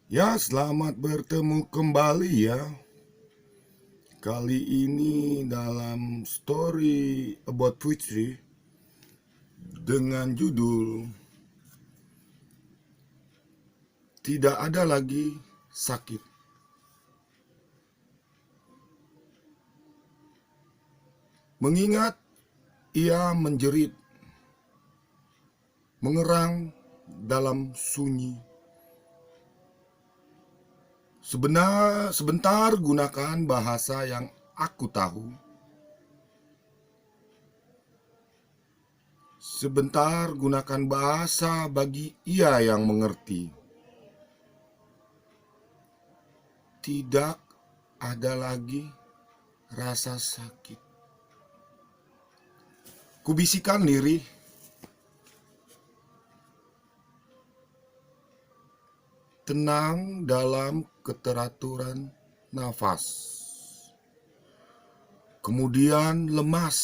Ya, selamat bertemu kembali ya. Kali ini dalam story about Fitri dengan judul Tidak Ada Lagi Sakit. Mengingat ia menjerit, mengerang dalam sunyi. Sebentar gunakan bahasa yang aku tahu. Sebentar gunakan bahasa bagi ia yang mengerti. Tidak ada lagi rasa sakit. Kubisikan lirih, tenang dalam keteraturan nafas. Kemudian lemas.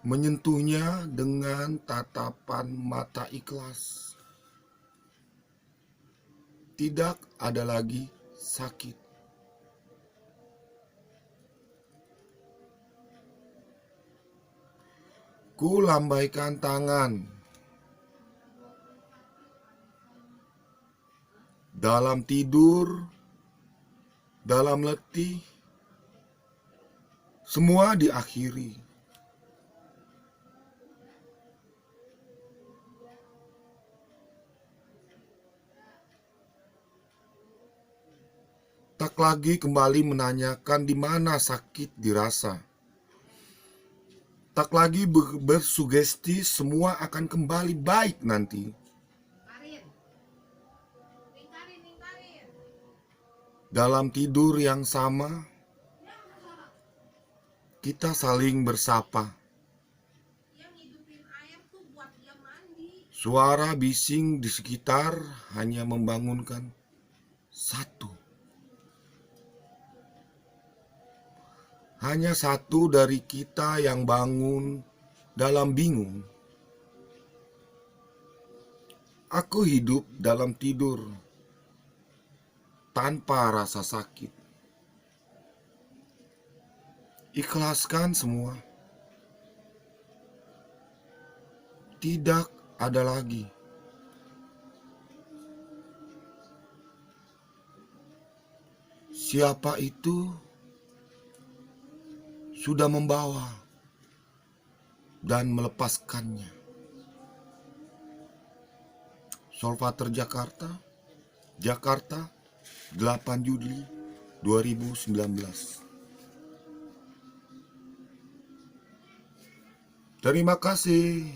Menyentuhnya dengan tatapan mata ikhlas. Tidak ada lagi sakit. Ku lambaikan tangan. Dalam tidur, dalam letih, semua diakhiri. Tak lagi kembali menanyakan di mana sakit dirasa. Tak lagi bersugesti semua akan kembali baik nanti. Dalam tidur yang sama, kita saling bersapa. Suara bising di sekitar hanya membangunkan satu. Hanya satu dari kita yang bangun dalam bingung. Aku hidup dalam tidur tanpa rasa sakit. Ikhlaskan semua. Tidak ada lagi. Siapa itu sudah membawa dan melepaskannya. Solvater Jakarta, 8 Juli 2019. Terima kasih.